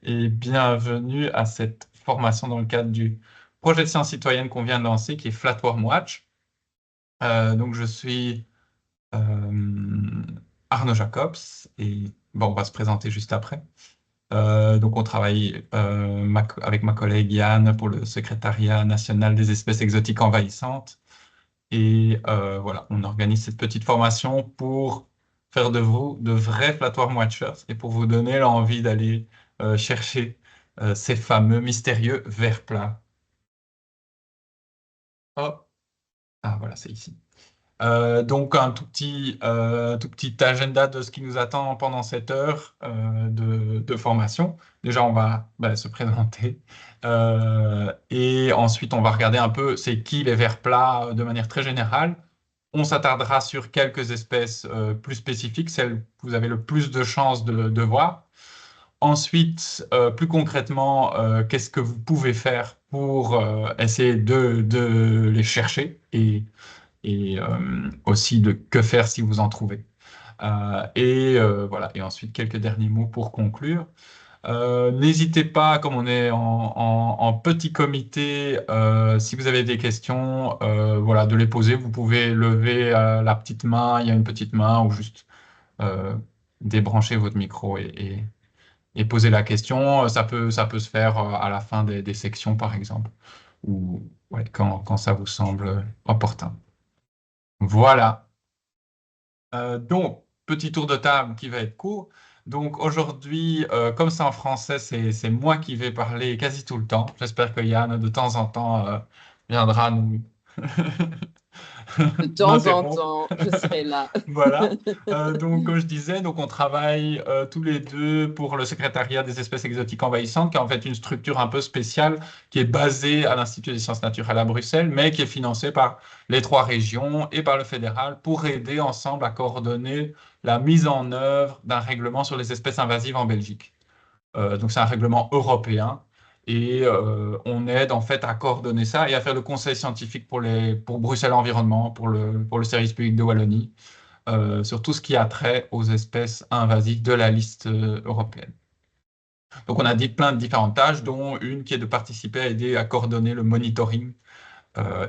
et bienvenue à cette formation dans le cadre du projet de sciences citoyennes qu'on vient de lancer qui est Flatworm Watch. Donc je suis Arnaud Jacobs et bon, on va se présenter juste après. Donc on travaille avec ma collègue Yann pour le secrétariat national des espèces exotiques envahissantes. Et voilà, on organise cette petite formation pour faire de vous de vrais Flatworm Watchers et pour vous donner l'envie d'aller chercher ces fameux mystérieux vers plats. Hop, ah voilà, c'est ici. Donc tout petit agenda de ce qui nous attend pendant cette heure de formation. Déjà, on va se présenter et ensuite on va regarder un peu c'est qui les vers plats de manière très générale. On s'attardera sur quelques espèces plus spécifiques, celles que vous avez le plus de chances de voir. Ensuite, plus concrètement, qu'est-ce que vous pouvez faire pour essayer de les chercher et aussi de que faire si vous en trouvez. Voilà. Et ensuite, quelques derniers mots pour conclure. N'hésitez pas, comme on est en petit comité, si vous avez des questions, voilà, de les poser. Vous pouvez lever la petite main, il y a une petite main, ou juste euh, débrancher votre micro et poser la question. Ça peut se faire à la fin des sections, par exemple, ou ouais, quand ça vous semble opportun. Voilà. Donc, petit tour de table qui va être court. Donc aujourd'hui, comme c'est en français, c'est moi qui vais parler quasi tout le temps. J'espère que Yann, de temps en temps, viendra nous De temps en m'interrompre. temps, je serai là. Voilà. Donc, comme je disais, donc on travaille tous les deux pour le secrétariat des espèces exotiques envahissantes, qui est en fait une structure un peu spéciale qui est basée à l'Institut des sciences naturelles à Bruxelles, mais qui est financée par les trois régions et par le fédéral pour aider ensemble à coordonner la mise en œuvre d'un règlement sur les espèces invasives en Belgique. Donc, c'est un règlement européen. Et on aide en fait à coordonner ça et à faire le conseil scientifique pour Bruxelles Environnement, pour le service public de Wallonie sur tout ce qui a trait aux espèces invasives de la liste européenne. Donc, on a dit plein de différentes tâches, dont une qui est de participer à aider à coordonner le monitoring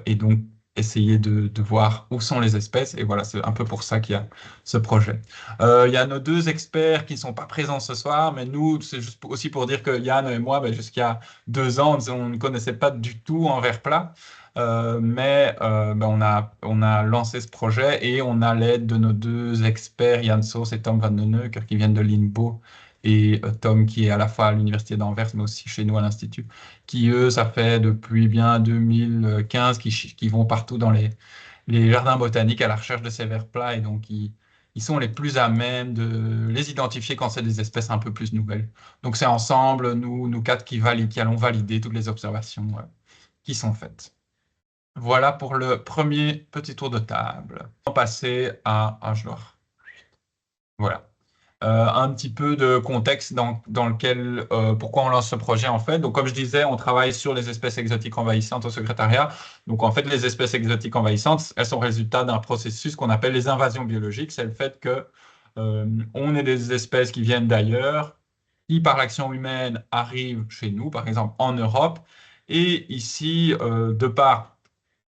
et donc essayer de voir où sont les espèces. Et voilà, c'est un peu pour ça qu'il y a ce projet. Il y a nos deux experts qui ne sont pas présents ce soir, mais nous, c'est juste aussi pour dire que Yann et moi, jusqu'à 2 ans, on ne connaissait pas du tout en verre plat. On a lancé ce projet et on a l'aide de nos deux experts, Yann Sauce et Tom Van den Heuker, qui viennent de l'INPO, et Tom qui est à la fois à l'Université d'Anvers, mais aussi chez nous à l'Institut, qui eux, ça fait depuis bien 2015 qui vont partout dans les jardins botaniques à la recherche de ces vers plats et donc ils sont les plus à même de les identifier quand c'est des espèces un peu plus nouvelles. Donc c'est ensemble, nous quatre, qui allons valider toutes les observations qui sont faites. Voilà pour le premier petit tour de table. On va passer à je dois- Voilà. Un petit peu de contexte dans lequel, pourquoi on lance ce projet en fait. Donc, comme je disais, on travaille sur les espèces exotiques envahissantes au secrétariat. Donc, en fait, les espèces exotiques envahissantes, elles sont résultat d'un processus qu'on appelle les invasions biologiques. C'est le fait que on ait des espèces qui viennent d'ailleurs, qui par l'action humaine arrivent chez nous, par exemple en Europe, et ici, de par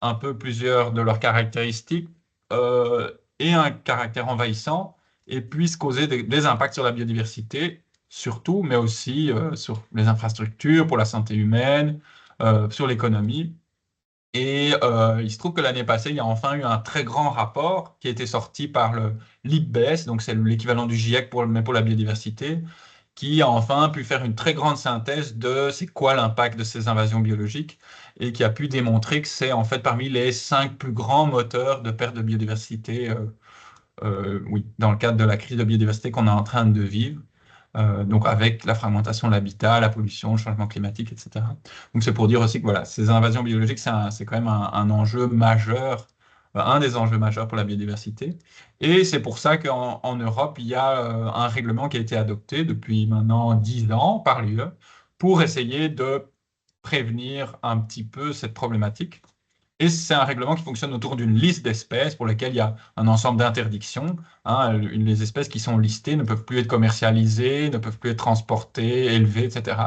un peu plusieurs de leurs caractéristiques et un caractère envahissant et puissent causer des impacts sur la biodiversité, surtout, mais aussi sur les infrastructures, pour la santé humaine, sur l'économie. Et il se trouve que l'année passée, il y a enfin eu un très grand rapport qui a été sorti par le l'IPBES, donc c'est l'équivalent du GIEC mais pour la biodiversité, qui a enfin pu faire une très grande synthèse de c'est quoi l'impact de ces invasions biologiques et qui a pu démontrer que c'est en fait parmi les 5 plus grands moteurs de perte de biodiversité, oui, dans le cadre de la crise de biodiversité qu'on est en train de vivre. Donc avec la fragmentation de l'habitat, la pollution, le changement climatique, etc. Donc c'est pour dire aussi que voilà, ces invasions biologiques, c'est quand même un enjeu majeur, un des enjeux majeurs pour la biodiversité. Et c'est pour ça en Europe, il y a un règlement qui a été adopté depuis maintenant 10 ans par l'UE pour essayer de prévenir un petit peu cette problématique. Et c'est un règlement qui fonctionne autour d'une liste d'espèces pour lesquelles il y a un ensemble d'interdictions. Hein. Les espèces qui sont listées ne peuvent plus être commercialisées, ne peuvent plus être transportées, élevées, etc.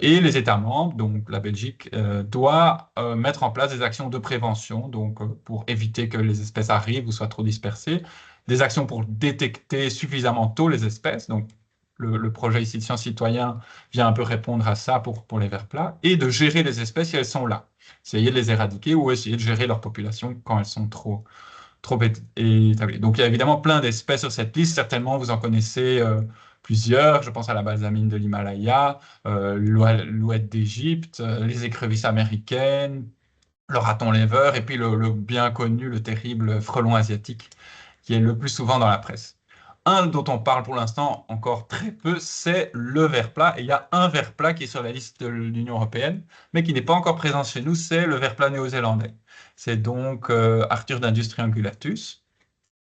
Et les États membres, donc la Belgique, doit mettre en place des actions de prévention, donc pour éviter que les espèces arrivent ou soient trop dispersées, des actions pour détecter suffisamment tôt les espèces. Donc le projet ici de Sciences Citoyens vient un peu répondre à ça pour les vers plats, et de gérer les espèces si elles sont là. Essayer de les éradiquer ou essayer de gérer leur population quand elles sont trop établi. Donc, il y a évidemment plein d'espèces sur cette liste. Certainement, vous en connaissez plusieurs. Je pense à la balsamine de l'Himalaya, l'ouette d'Égypte, les écrevisses américaines, le raton laveur et puis le bien connu, le terrible frelon asiatique qui est le plus souvent dans la presse. Un dont on parle pour l'instant encore très peu, c'est le ver plat. Et il y a un ver plat qui est sur la liste de l'Union européenne, mais qui n'est pas encore présent chez nous, c'est le ver plat néo-zélandais. C'est donc Arthur d'Industrie ungulatus.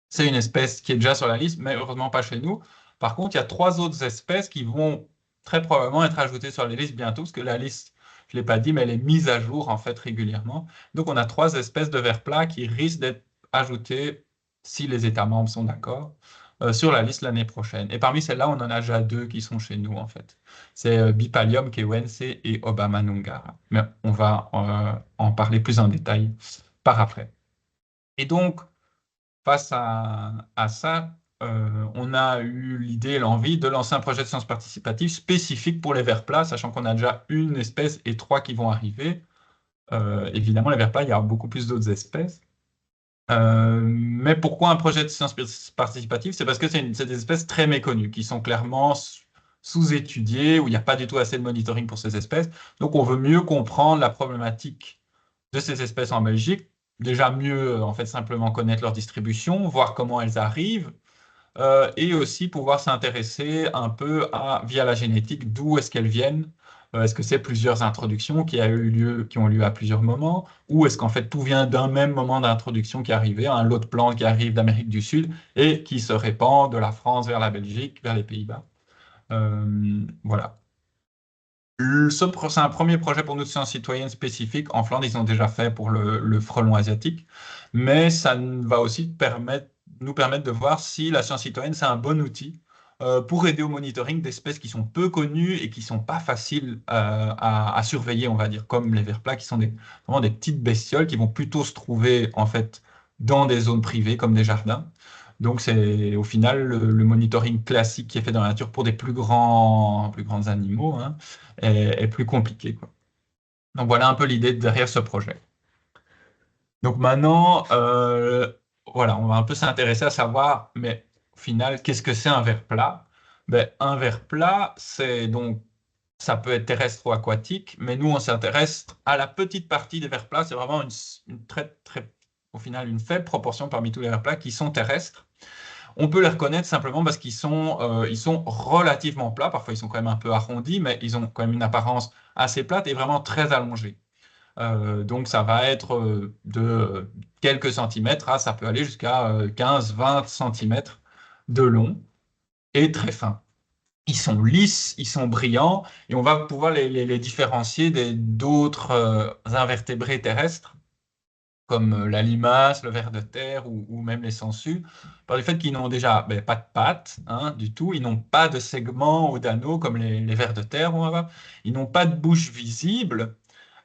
C'est une espèce qui est déjà sur la liste, mais heureusement pas chez nous. Par contre, il y a trois autres espèces qui vont très probablement être ajoutées sur les listes bientôt, parce que la liste, je ne l'ai pas dit, mais elle est mise à jour en fait régulièrement. Donc, on a trois espèces de vers plats qui risquent d'être ajoutées, si les États membres sont d'accord, sur la liste l'année prochaine. Et parmi celles-là, on en a déjà deux qui sont chez nous en fait. C'est Bipalium kewense et Obama nungara. Mais on va en parler plus en détail par après. Et donc, face à ça, on a eu l'idée et l'envie de lancer un projet de sciences participatives spécifique pour les vers plats, sachant qu'on a déjà une espèce et trois qui vont arriver. Évidemment, les vers plats, il y a beaucoup plus d'autres espèces. Mais pourquoi un projet de sciences participatives? C'est parce que c'est des espèces très méconnues, qui sont clairement sous-étudiées, où il n'y a pas du tout assez de monitoring pour ces espèces. Donc, on veut mieux comprendre la problématique de ces espèces en Belgique. Déjà mieux, en fait, simplement connaître leur distribution, voir comment elles arrivent, et aussi pouvoir s'intéresser un peu via la génétique, d'où est-ce qu'elles viennent. Est-ce que c'est plusieurs introductions qui ont lieu à plusieurs moments, ou est-ce qu'en fait tout vient d'un même moment d'introduction qui est arrivé, un lot de plantes qui arrive d'Amérique du Sud et qui se répand de la France vers la Belgique, vers les Pays-Bas. Voilà. C'est un premier projet pour nous de sciences citoyennes spécifique. En Flandre, ils ont déjà fait pour le frelon asiatique, mais ça va aussi nous permettre de voir si la science citoyenne, c'est un bon outil pour aider au monitoring d'espèces qui sont peu connues et qui ne sont pas faciles à surveiller, on va dire, comme les vers plats, qui sont vraiment des petites bestioles qui vont plutôt se trouver en fait dans des zones privées comme des jardins. Donc, c'est au final le monitoring classique qui est fait dans la nature pour des plus grands animaux, hein, est plus compliqué, quoi. Donc, voilà un peu l'idée derrière ce projet. Donc, maintenant, voilà, on va un peu s'intéresser à savoir, mais au final, qu'est-ce que c'est un ver plat? Ben, un ver plat, c'est donc, ça peut être terrestre ou aquatique, mais nous, on s'intéresse à la petite partie des vers plats. C'est vraiment une au final, une faible proportion parmi tous les vers plats qui sont terrestres. On peut les reconnaître simplement parce ils sont relativement plats. Parfois, ils sont quand même un peu arrondis, mais ils ont quand même une apparence assez plate et vraiment très allongée. Donc, ça va être de quelques centimètres, ça peut aller jusqu'à 15-20 centimètres de long et très fin. Ils sont lisses, ils sont brillants et on va pouvoir les différencier d'autres invertébrés terrestres comme la limace, le ver de terre ou même les sangsues, par le fait qu'ils n'ont déjà pas de pattes, hein, du tout, ils n'ont pas de segments ou d'anneaux comme les vers de terre, on va voir. Ils n'ont pas de bouche visible,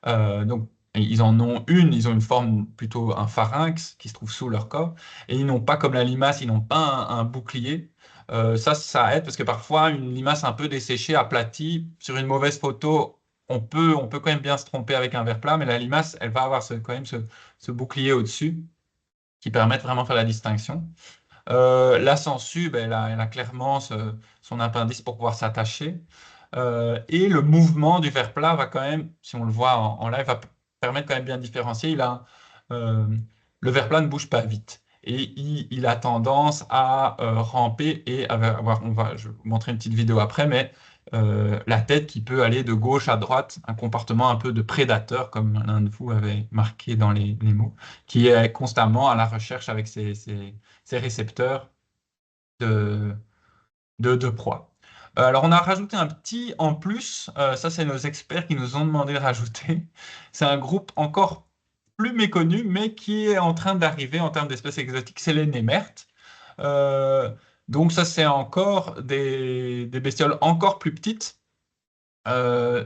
donc ils en ont une, ils ont une forme plutôt un pharynx qui se trouve sous leur corps, et ils n'ont pas comme la limace, ils n'ont pas un bouclier. Ça aide parce que parfois une limace un peu desséchée, aplatie, sur une mauvaise photo, on peut quand même bien se tromper avec un verre plat, mais la limace, elle va avoir quand même ce bouclier au-dessus qui permet de vraiment faire la distinction. La sangsue, elle a clairement son appendice pour pouvoir s'attacher. Et le mouvement du ver plat va quand même, si on le voit en live, va permettre quand même bien de différencier. Euh, le ver plat ne bouge pas vite. Et il a tendance à ramper et je vais vous montrer une petite vidéo après, mais la tête qui peut aller de gauche à droite, un comportement un peu de prédateur, comme l'un de vous avait marqué dans les mots, qui est constamment à la recherche avec ses récepteurs de, de proie. Alors, on a rajouté un petit en plus, ça c'est nos experts qui nous ont demandé de rajouter. C'est un groupe encore plus méconnu, mais qui est en train d'arriver en termes d'espèces exotiques, c'est les némertes. Euh, donc ça, c'est encore des bestioles encore plus petites euh,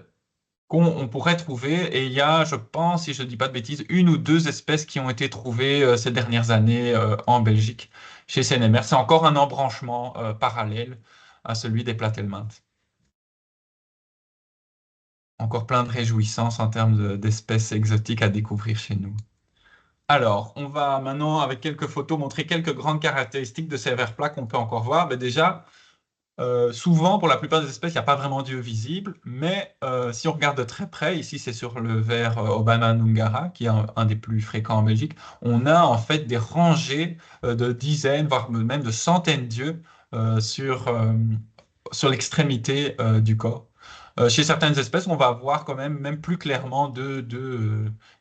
qu'on pourrait trouver. Et il y a, je pense, si je ne dis pas de bêtises, une ou deux espèces qui ont été trouvées ces dernières années en Belgique chez ces némertes. C'est encore un embranchement parallèle à celui des platelmintes. Encore plein de réjouissances en termes d'espèces exotiques à découvrir chez nous. Alors, on va maintenant, avec quelques photos, montrer quelques grandes caractéristiques de ces vers plats qu'on peut encore voir. Ben déjà, souvent, pour la plupart des espèces, il n'y a pas vraiment d'yeux visibles, mais si on regarde de très près, ici c'est sur le ver Obana Nungara, qui est un des plus fréquents en Belgique, on a en fait des rangées de dizaines, voire même de centaines d'yeux sur l'extrémité du corps. Chez certaines espèces, on va voir quand même plus clairement des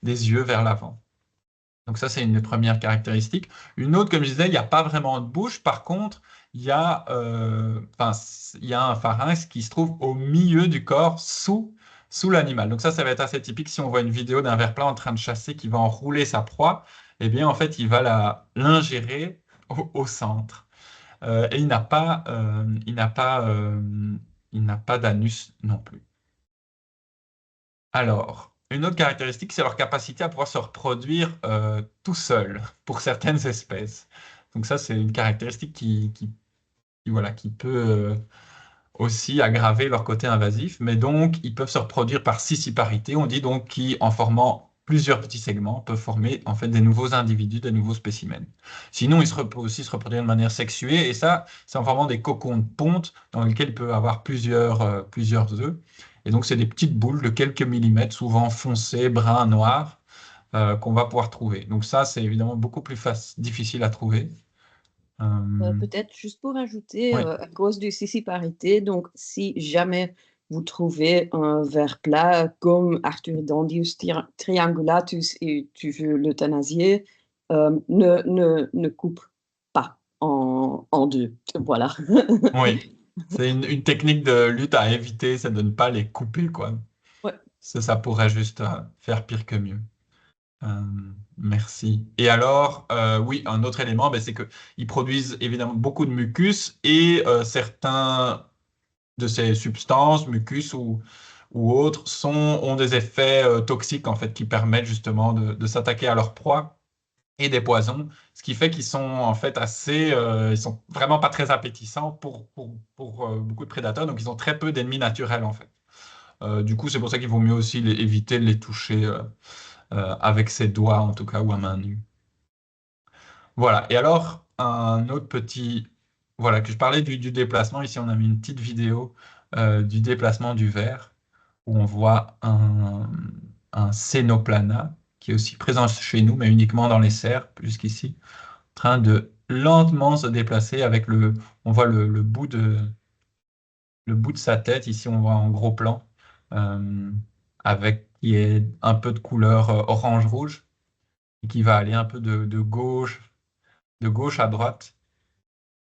yeux vers l'avant. Donc ça, c'est une des premières caractéristiques. Une autre, comme je disais, il n'y a pas vraiment de bouche. Par contre, il y a un pharynx qui se trouve au milieu du corps, sous l'animal. Donc ça va être assez typique si on voit une vidéo d'un ver plat en train de chasser qui va enrouler sa proie. Eh bien, en fait, il va l'ingérer au centre. Et il n'a pas d'anus non plus. Alors, une autre caractéristique, c'est leur capacité à pouvoir se reproduire tout seul pour certaines espèces. Donc ça, c'est une caractéristique voilà, qui peut aussi aggraver leur côté invasif. Mais donc, ils peuvent se reproduire par scissiparité. On dit donc qu'ils, en formant plusieurs petits segments, peuvent former en fait des nouveaux individus, des nouveaux spécimens. Sinon, peuvent aussi se reproduire de manière sexuée. Et ça, c'est en formant des cocons de ponte dans lesquels il peut avoir plusieurs œufs. Et donc, c'est des petites boules de quelques millimètres, souvent foncées, brun, noir, qu'on va pouvoir trouver. Donc ça, c'est évidemment beaucoup plus difficile à trouver. Peut-être juste pour ajouter, Oui, à cause du sissiparité, donc si jamais vous trouvez un ver plat comme Arthuridandius triangulatus et tu veux l'euthanasier, ne coupe pas en deux. Voilà. oui. C'est une technique de lutte à éviter, c'est de ne pas les couper, quoi. Ouais. Ça pourrait juste faire pire que mieux. Euh, Merci. Et alors, oui, un autre élément, ben, c'est qu'ils produisent évidemment beaucoup de mucus et certains de ces substances, mucus ou autres, ont des effets toxiques en fait qui permettent justement de s'attaquer à leur proie et des poisons, ce qui fait qu'ils sont en fait ils sont vraiment pas très appétissants pour beaucoup de prédateurs, donc ils ont très peu d'ennemis naturels en fait. Du coup, c'est pour ça qu'il vaut mieux aussi éviter de les toucher avec ses doigts en tout cas ou à main nue. Voilà. Et alors, un autre petit, voilà, que je parlais du déplacement. Ici, on a mis une petite vidéo du déplacement du ver où on voit un Cénoplana qui est aussi présent chez nous, mais uniquement dans les serres jusqu'ici train de lentement se déplacer avec on voit le bout de sa tête. Ici, on voit en gros plan, euh, qui est un peu de couleur orange-rouge et qui va aller un peu de gauche à droite.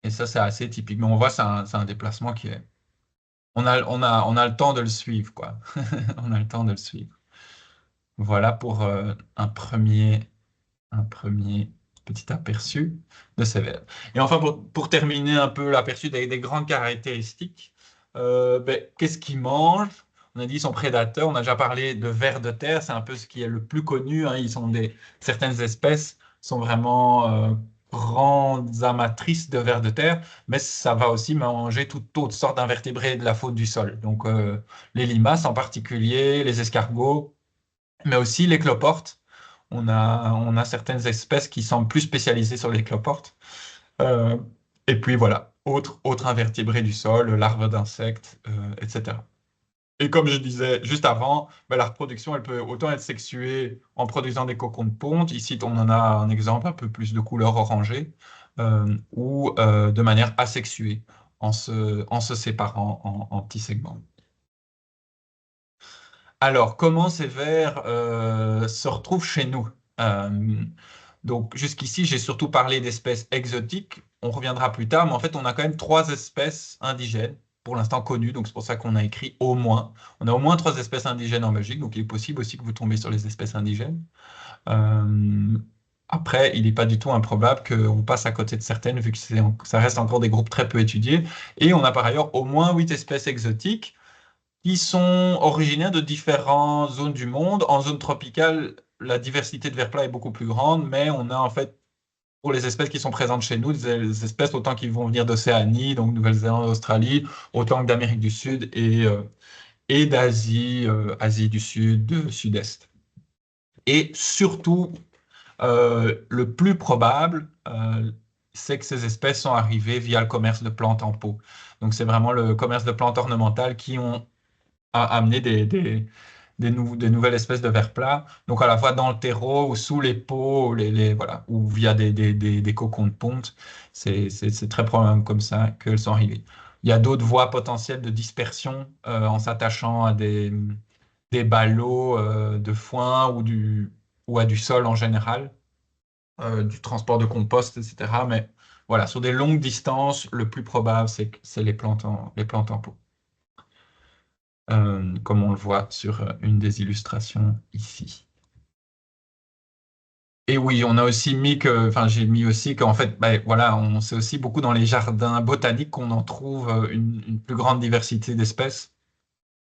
Et ça, c'est assez typique. Mais on voit, c'est un déplacement qui est, on a le temps de le suivre, quoi. On a le temps de le suivre. Voilà pour un premier petit aperçu de ces vers. Et enfin, pour terminer un peu l'aperçu des grandes caractéristiques, ben, qu'est-ce qu'ils mangent? On a dit qu'ils sont prédateurs, on a déjà parlé de vers de terre, c'est un peu ce qui est le plus connu, hein. Certaines espèces sont vraiment grandes amatrices de vers de terre, mais ça va aussi manger toutes autres sortes d'invertébrés de la faune du sol. Donc les limaces en particulier, les escargots, mais aussi les cloportes. On a certaines espèces qui sont plus spécialisées sur les cloportes. Euh, et puis voilà, autres invertébrés du sol, larves d'insectes, etc. Et comme je disais juste avant, ben, la reproduction, elle peut autant être sexuée en produisant des cocons de ponte. Ici, on en a un exemple un peu plus de couleur orangée, ou de manière asexuée, en se séparant en petits segments. Alors, comment ces vers se retrouvent chez nous? Euh, donc, jusqu'ici, j'ai surtout parlé d'espèces exotiques. On reviendra plus tard, mais en fait, on a quand même trois espèces indigènes pour l'instant connues, donc c'est pour ça qu'on a écrit au moins. On a au moins 3 espèces indigènes en Belgique, donc il est possible aussi que vous tombiez sur les espèces indigènes. Euh, Après, il n'est pas du tout improbable qu'on passe à côté de certaines, vu que ça reste encore des groupes très peu étudiés. Et on a par ailleurs au moins 8 espèces exotiques qui sont originaires de différentes zones du monde. En zone tropicale, la diversité de vers plats est beaucoup plus grande, mais on a en fait, pour les espèces qui sont présentes chez nous, des espèces autant qui vont venir d'Océanie, donc Nouvelle-Zélande, Australie, autant que d'Amérique du Sud et d'Asie, Asie du Sud, Sud-Est. Et surtout, le plus probable, c'est que ces espèces sont arrivées via le commerce de plantes en pot. Donc c'est vraiment le commerce de plantes ornementales qui ont amené des nouvelles espèces de vers plats, donc à la fois dans le terreau ou sous les pots, voilà, ou via des cocons de ponte. C'est très probablement comme ça qu'elles sont arrivées. Il y a d'autres voies potentielles de dispersion en s'attachant à des ballots de foin ou à du sol en général, du transport de compost, etc. Mais voilà, sur des longues distances, le plus probable, c'est les plantes en pot, comme on le voit sur une des illustrations ici. Et oui, on a aussi mis que, enfin, j'ai mis aussi qu'en fait, ben, voilà, on sait aussi beaucoup dans les jardins botaniques qu'on en trouve une plus grande diversité d'espèces.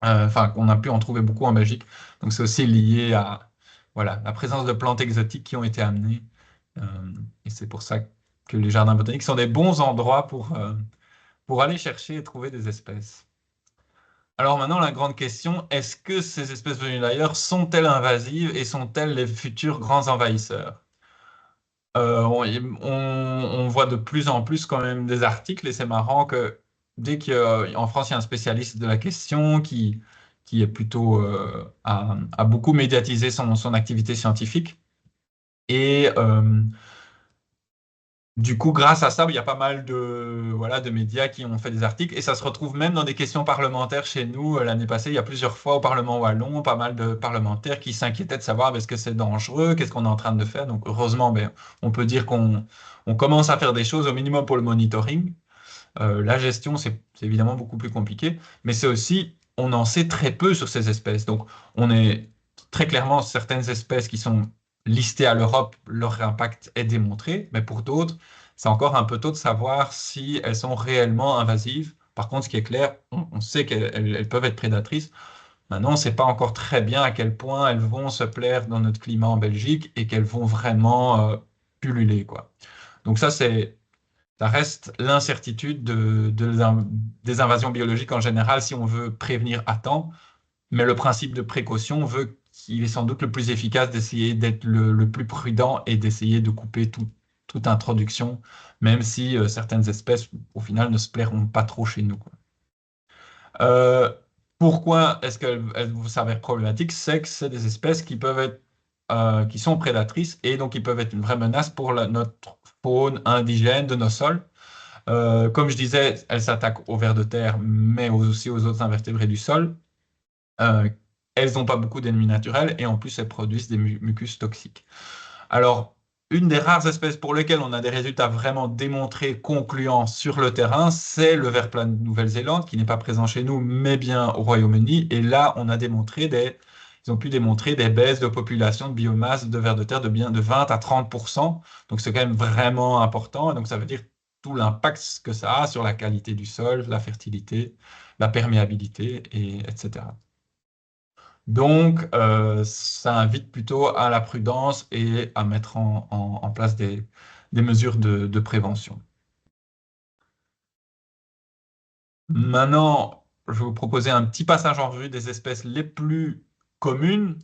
Enfin, qu'on a pu en trouver beaucoup en Belgique. Donc, c'est aussi lié à, voilà, la présence de plantes exotiques qui ont été amenées. Et c'est pour ça que les jardins botaniques sont des bons endroits pour aller chercher et trouver des espèces. Alors maintenant, la grande question, est-ce que ces espèces venues d'ailleurs sont-elles invasives et sont-elles les futurs grands envahisseurs? On voit de plus en plus quand même des articles et c'est marrant que dès qu'en France, il y a un spécialiste de la question qui est plutôt a beaucoup médiatisé son activité scientifique. Et du coup, grâce à ça, il y a pas mal voilà, de médias qui ont fait des articles et ça se retrouve même dans des questions parlementaires chez nous. L'année passée, il y a plusieurs fois au Parlement wallon, pas mal de parlementaires qui s'inquiétaient de savoir est-ce que c'est dangereux, qu'est-ce qu'on est en train de faire. Donc, heureusement, ben, on peut dire qu'on commence à faire des choses au minimum pour le monitoring. La gestion, c'est évidemment beaucoup plus compliqué, mais c'est aussi, on en sait très peu sur ces espèces. Donc, on est très clairement certaines espèces qui sont listées à l'Europe, leur impact est démontré, mais pour d'autres, c'est encore un peu tôt de savoir si elles sont réellement invasives. Par contre, ce qui est clair, on sait qu'elles peuvent être prédatrices. Maintenant, on ne sait pas encore très bien à quel point elles vont se plaire dans notre climat en Belgique et qu'elles vont vraiment pulluler, quoi. Donc ça reste l'incertitude des invasions biologiques en général si on veut prévenir à temps. Mais le principe de précaution veut qu'il est sans doute le plus efficace d'essayer d'être le plus prudent et d'essayer de couper toute introduction, même si certaines espèces, au final, ne se plairont pas trop chez nous, quoi. Euh, Pourquoi est-ce qu'elles vous s'avèrent problématiques? C'est que c'est des espèces qui peuvent être, qui sont prédatrices et donc qui peuvent être une vraie menace pour notre faune indigène de nos sols. Comme je disais, elles s'attaquent aux vers de terre, mais aussi aux autres invertébrés du sol. Euh, Elles n'ont pas beaucoup d'ennemis naturels et en plus elles produisent des mucus toxiques. Alors, une des rares espèces pour lesquelles on a des résultats vraiment démontrés, concluants sur le terrain, c'est le ver plat de Nouvelle-Zélande, qui n'est pas présent chez nous, mais bien au Royaume-Uni. Et là, ils ont pu démontrer des baisses de population de biomasse de vers de terre de bien de 20 à 30%. Donc, c'est quand même vraiment important. Et donc, ça veut dire tout l'impact que ça a sur la qualité du sol, la fertilité, la perméabilité, etc. Donc, ça invite plutôt à la prudence et à mettre en place des mesures de prévention. Maintenant, je vais vous proposer un petit passage en revue des espèces les plus communes.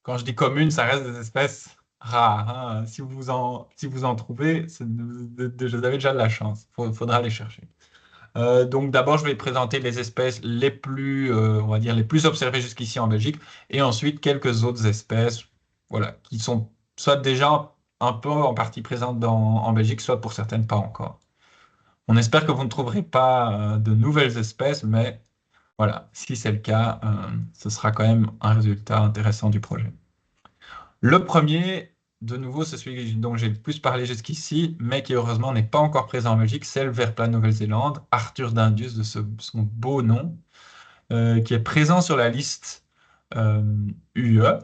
Quand je dis communes, ça reste des espèces rares, hein. Si vous en trouvez, vous avez déjà de la chance. Il faudra les chercher. Donc d'abord, je vais présenter les espèces les plus, on va dire, les plus observées jusqu'ici en Belgique, et ensuite quelques autres espèces, voilà, qui sont soit déjà un peu en partie présentes en Belgique, soit pour certaines pas encore. On espère que vous ne trouverez pas de nouvelles espèces, mais voilà, si c'est le cas, ce sera quand même un résultat intéressant du projet. Le premier, de nouveau, c'est celui dont j'ai le plus parlé jusqu'ici, mais qui heureusement n'est pas encore présent en Belgique, c'est le ver plat Nouvelle-Zélande, Arthur Dindus de son beau nom, qui est présent sur la liste UE,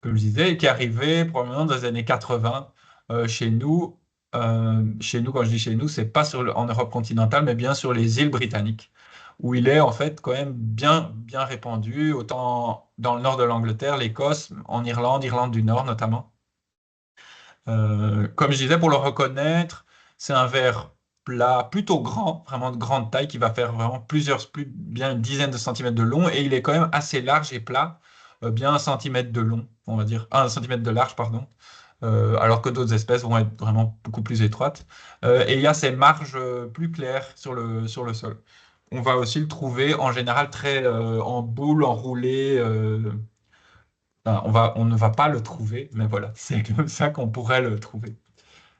comme je disais, et qui est arrivé probablement dans les années 80 chez nous. Chez nous, quand je dis chez nous, c'est pas en Europe continentale, mais bien sur les îles britanniques, où il est en fait quand même bien répandu, autant dans le nord de l'Angleterre, l'Écosse, en Irlande, Irlande du Nord notamment. Comme je disais, pour le reconnaître, c'est un verre plat plutôt grand, vraiment de grande taille, qui va faire vraiment bien une dizaine de centimètres de long, et il est quand même assez large et plat, bien un centimètre de long, on va dire, un centimètre de large, pardon, alors que d'autres espèces vont être vraiment beaucoup plus étroites. Et il y a ces marges plus claires sur le sol. On va aussi le trouver en général très en boule, enroulé. Enfin, on ne va pas le trouver, mais voilà, c'est comme ça qu'on pourrait le trouver.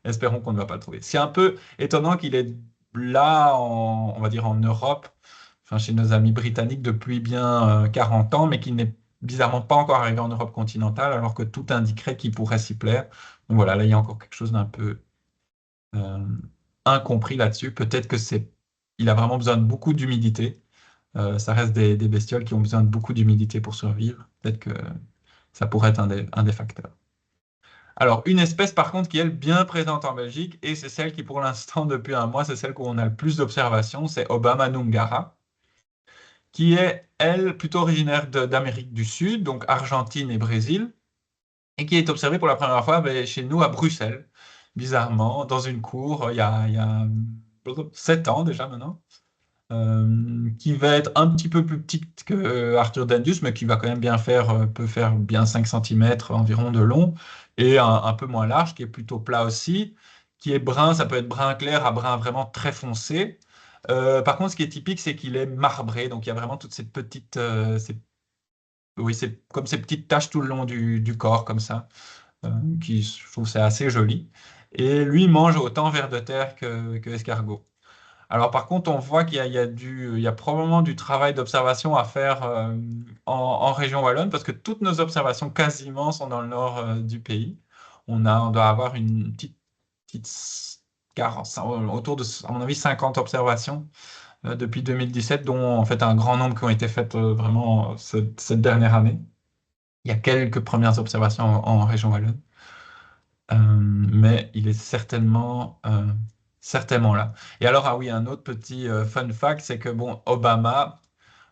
Espérons qu'on ne va pas le trouver. C'est un peu étonnant qu'il est là, on va dire en Europe, enfin, chez nos amis britanniques depuis bien 40 ans, mais qu'il n'est bizarrement pas encore arrivé en Europe continentale, alors que tout indiquerait qu'il pourrait s'y plaire. Donc voilà, là, il y a encore quelque chose d'un peu euh, incompris là-dessus. Peut-être que il a vraiment besoin de beaucoup d'humidité. Ça reste des bestioles qui ont besoin de beaucoup d'humidité pour survivre. Peut-être que ça pourrait être un des facteurs. Alors, une espèce par contre qui est bien présente en Belgique, et c'est celle qui pour l'instant, depuis un mois, c'est celle où on a le plus d'observations, c'est Obama nungara, qui est, elle, plutôt originaire d'Amérique du Sud, donc Argentine et Brésil, et qui est observée pour la première fois chez nous à Bruxelles, bizarrement, dans une cour, il y a 7 ans déjà maintenant. Qui va être un petit peu plus petite que Arthur Dendus, mais qui va quand même peut faire bien 5 cm environ de long, et un peu moins large, qui est plutôt plat aussi, qui est brun, ça peut être brun clair à brun vraiment très foncé. Par contre, ce qui est typique, c'est qu'il est marbré, donc il y a vraiment toutes ces petites, oui, c'est comme ces petites taches tout le long du corps, comme ça, euh, je trouve c'est assez joli. Et lui mange autant vers de terre que escargot. Alors par contre, on voit il y a probablement du travail d'observation à faire en région wallonne parce que toutes nos observations quasiment sont dans le nord du pays. On doit avoir une petite 40, autour de, à mon avis, 50 observations depuis 2017, dont en fait un grand nombre qui ont été faites vraiment cette dernière année. Il y a quelques premières observations en région wallonne. Mais il est certainement là. Et alors, ah oui, un autre petit fun fact, c'est que bon, Obama,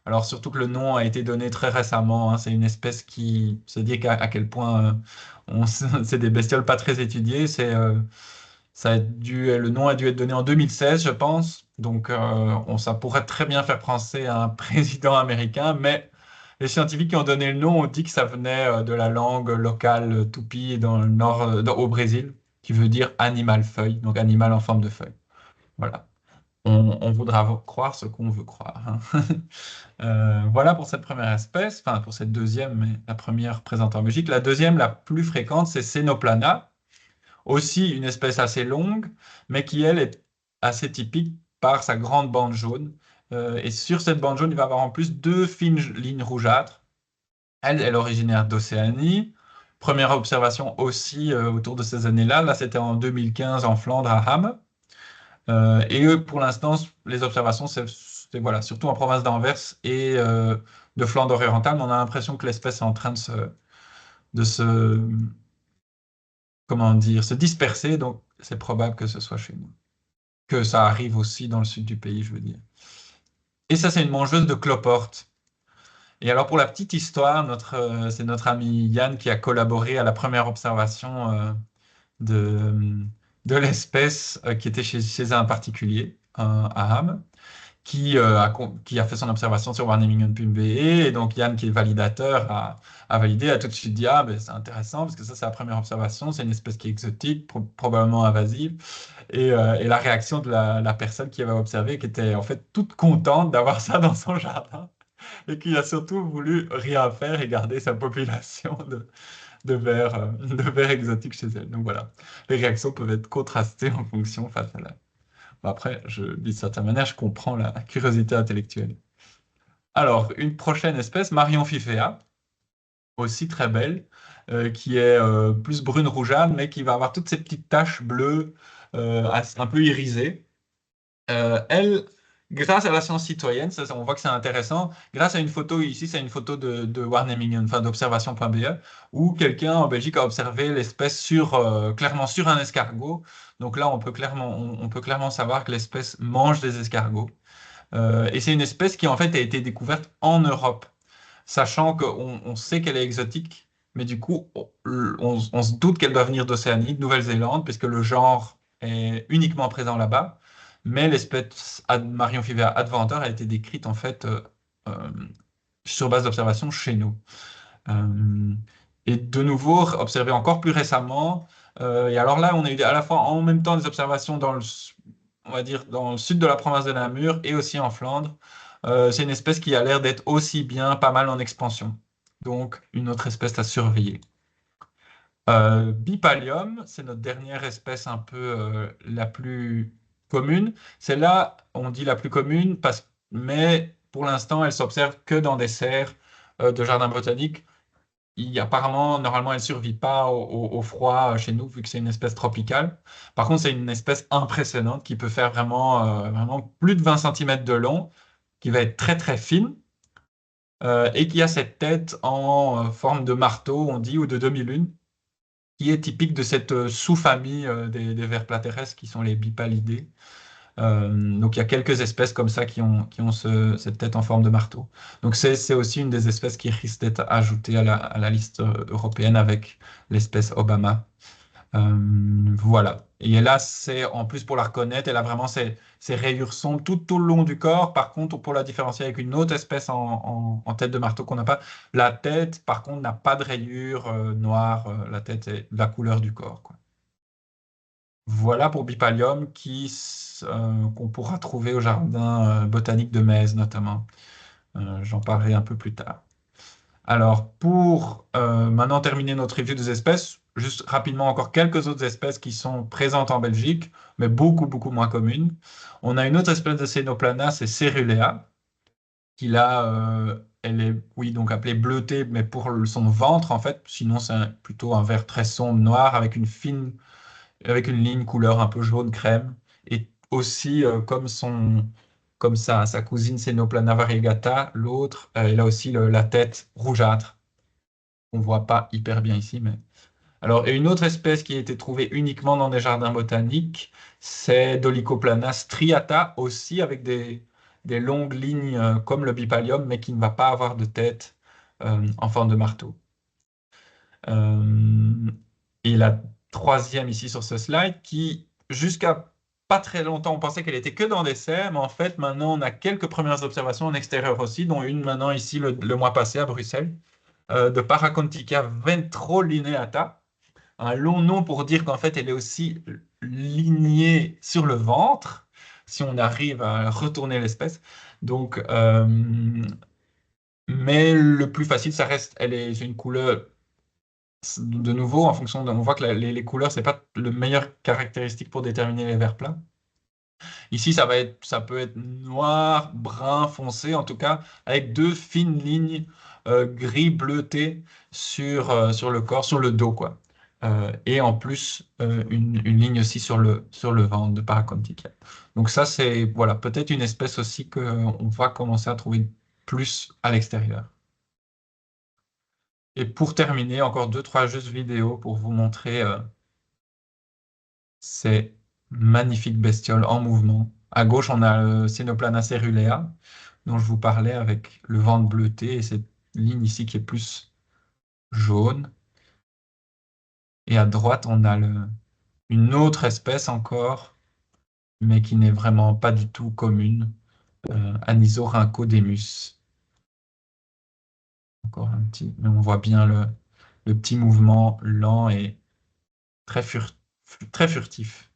alors surtout que le nom a été donné très récemment, hein, c'est une espèce qui se dit à quel point c'est des bestioles pas très étudiées. Le nom a dû être donné en 2016, je pense. Donc, ça pourrait très bien faire penser à un président américain, mais les scientifiques qui ont donné le nom ont dit que ça venait de la langue locale Tupi dans le nord, au Brésil, qui veut dire animal feuille, donc animal en forme de feuille. Voilà. On voudra croire ce qu'on veut croire, hein. Voilà pour cette première espèce, enfin pour cette deuxième, mais la première présente en Belgique. La deuxième, la plus fréquente, c'est Cénoplana, aussi une espèce assez longue, mais qui, elle, est assez typique par sa grande bande jaune. Et sur cette bande jaune, il va y avoir en plus deux fines lignes rougeâtres. Elle est originaire d'Océanie. Première observation aussi autour de ces années-là. Là, c'était en 2015 en Flandre, à Ham. Et pour l'instant, les observations, voilà, surtout en province d'Anvers et de Flandre orientale. Mais on a l'impression que l'espèce est en train de se, comment dire, se disperser. Donc, c'est probable que ce soit chez nous. Que ça arrive aussi dans le sud du pays, je veux dire. Et ça, c'est une mangeuse de cloporte. Et alors, pour la petite histoire, c'est notre ami Yann qui a collaboré à la première observation de, de l'espèce qui était chez un particulier à Ham, qui a fait son observation sur Warnemingen.be. Et donc, Yann, qui est validateur, a validé, a tout de suite dit, ah, ben, c'est intéressant parce que ça, c'est la première observation. C'est une espèce qui est exotique, probablement invasive. Et la réaction de la personne qui avait observé, qui était en fait toute contente d'avoir ça dans son jardin et qui a surtout voulu rien faire et garder sa population de vers exotiques chez elle. Donc voilà, les réactions peuvent être contrastées en fonction face à la... Bon, après, d'une certaine manière, je comprends la curiosité intellectuelle. Alors, une prochaine espèce, Marion fifea, aussi très belle, qui est plus brune rougeâtre, mais qui va avoir toutes ces petites taches bleues un peu irisées. Elle, grâce à la science citoyenne, on voit que c'est intéressant, grâce à une photo, ici c'est une photo de Warnemingen, enfin d'observation.be, où quelqu'un en Belgique a observé l'espèce clairement sur un escargot. Donc là, on peut clairement savoir que l'espèce mange des escargots. Et c'est une espèce qui en fait a été découverte en Europe, sachant qu'on sait qu'elle est exotique, mais du coup, on se doute qu'elle doit venir d'Océanie, de Nouvelle-Zélande, puisque le genre est uniquement présent là-bas. Mais l'espèce Marionfivea adventer a été décrite en fait euh, sur base d'observation chez nous. Euh, et de nouveau, observé encore plus récemment. Et alors là, on a eu à la fois en même temps des observations on va dire, dans le sud de la province de Namur et aussi en Flandre. C'est une espèce qui a l'air d'être aussi bien pas mal en expansion. Donc, une autre espèce à surveiller. Bipalium, c'est notre dernière espèce un peu la plus commune. Celle-là, on dit la plus commune, mais pour l'instant, elle s'observe que dans des serres de jardin botanique. Apparemment, normalement, elle ne survit pas au froid chez nous, vu que c'est une espèce tropicale. Par contre, c'est une espèce impressionnante qui peut faire vraiment plus de 20 centimètres de long, qui va être très très fine, et qui a cette tête en forme de marteau, on dit, ou de demi-lune, qui est typique de cette sous-famille des vers platerrestres qui sont les bipalidés. Donc il y a quelques espèces comme ça qui ont cette tête en forme de marteau. Donc c'est aussi une des espèces qui risque d'être ajoutée à la liste européenne avec l'espèce Obama. Voilà. Et là, c'est en plus pour la reconnaître, elle a vraiment ces rayures sombres tout le long du corps. Par contre, pour la différencier avec une autre espèce en tête de marteau qu'on n'a pas, la tête, par contre, n'a pas de rayures noires. La tête est de la couleur du corps, quoi. Voilà pour Bipalium qu'on pourra trouver au jardin botanique de Metz notamment. J'en parlerai un peu plus tard. Alors, pour maintenant terminer notre review des espèces, juste rapidement encore quelques autres espèces qui sont présentes en Belgique, mais beaucoup moins communes. On a une autre espèce de Cénoplana, c'est Cerulea, qui là, elle est, oui, donc appelée bleutée, mais pour son ventre en fait. Sinon, plutôt un vert très sombre, noir, avec une ligne couleur un peu jaune crème. Et aussi, comme sa cousine Cénoplana variegata, l'autre, elle a aussi la tête rougeâtre. On voit pas hyper bien ici, mais... Alors, et une autre espèce qui a été trouvée uniquement dans des jardins botaniques, c'est Dolichoplana striata, aussi avec des longues lignes comme le bipalium, mais qui ne va pas avoir de tête en forme de marteau. Euh, et la troisième ici sur ce slide, qui jusqu'à pas très longtemps, on pensait qu'elle était que dans des serres, mais en fait, maintenant, on a quelques premières observations en extérieur aussi, dont une maintenant ici le mois passé à Bruxelles, de Paracontica ventrolineata, un long nom pour dire qu'en fait, elle est aussi lignée sur le ventre, si on arrive à retourner l'espèce. Donc, mais le plus facile, ça reste, c'est une couleur de nouveau, en fonction on voit que les couleurs, c'est pas le meilleur caractéristique pour déterminer les vers plats. Ici, ça peut être noir, brun, foncé, en tout cas, avec deux fines lignes gris bleuté sur le corps, sur le dos, quoi. Et en plus, une ligne aussi sur le ventre de Paracontica. Donc ça, c'est voilà, peut-être une espèce aussi qu'on va commencer à trouver plus à l'extérieur. Et pour terminer, encore deux, trois jeux vidéo pour vous montrer ces magnifiques bestioles en mouvement. À gauche, on a le Cynoplana cerulea, dont je vous parlais avec le ventre bleuté et cette ligne ici qui est plus jaune. Et à droite, on a une autre espèce encore, mais qui n'est vraiment pas du tout commune, Anisorhynchodemus. Encore un petit, mais on voit bien le petit mouvement lent et très, très furtif.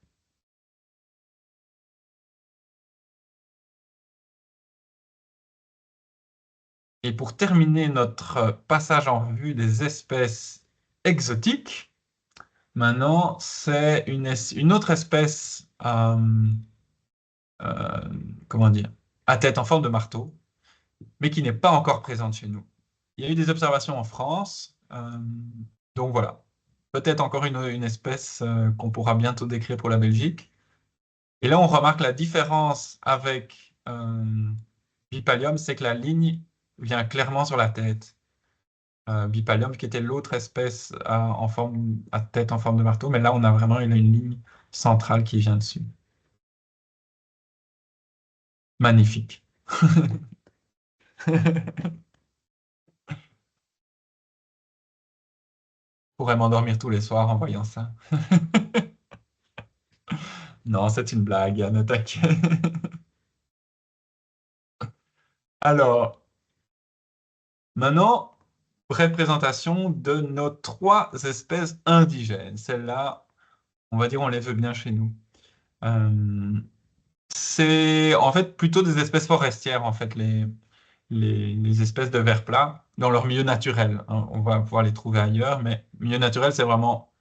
Et pour terminer notre passage en revue des espèces exotiques, maintenant, c'est une autre espèce, comment dire, à tête en forme de marteau, mais qui n'est pas encore présente chez nous. Il y a eu des observations en France. Donc voilà. Peut-être encore une espèce qu'on pourra bientôt décrire pour la Belgique. Et là, on remarque la différence avec Bipalium, c'est que la ligne vient clairement sur la tête. Bipalium, qui était l'autre espèce à tête en forme de marteau, mais là, on a vraiment une ligne centrale qui vient dessus. Magnifique. Je pourrais m'endormir tous les soirs en voyant ça. Non, c'est une blague, ne t'inquiète. Alors, maintenant, brève présentation de nos trois espèces indigènes. Celles-là, on va dire, on les veut bien chez nous. Euh, c'est en fait plutôt des espèces forestières, en fait, les espèces de vers plats dans leur milieu naturel, hein. On va pouvoir les trouver ailleurs, mais milieu naturel, c'est vraiment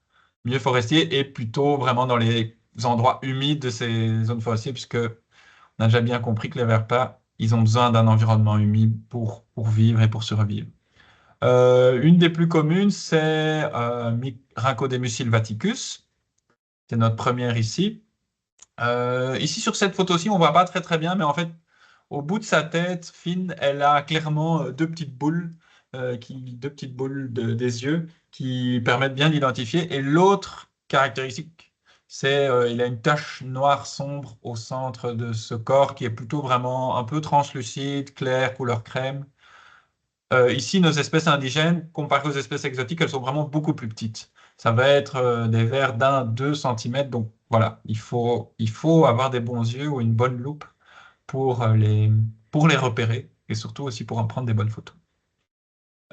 milieu forestier et plutôt vraiment dans les endroits humides de ces zones forestières, puisque on a déjà bien compris que les vers plats, ils ont besoin d'un environnement humide pour vivre et pour survivre. Une des plus communes, c'est Rhynchodemus sylvaticus. C'est notre première ici. Ici, sur cette photo-ci, on ne voit pas très très bien, mais en fait, au bout de sa tête fine, elle a clairement deux petites boules des yeux qui permettent bien d'identifier. Et l'autre caractéristique, c'est il a une tache noire sombre au centre de ce corps qui est plutôt vraiment un peu translucide, clair, couleur crème. Ici, nos espèces indigènes, comparées aux espèces exotiques, elles sont vraiment beaucoup plus petites. Ça va être des vers d'1, 2 centimètres. Donc voilà, il faut avoir des bons yeux ou une bonne loupe pour pour les repérer et surtout aussi pour en prendre des bonnes photos.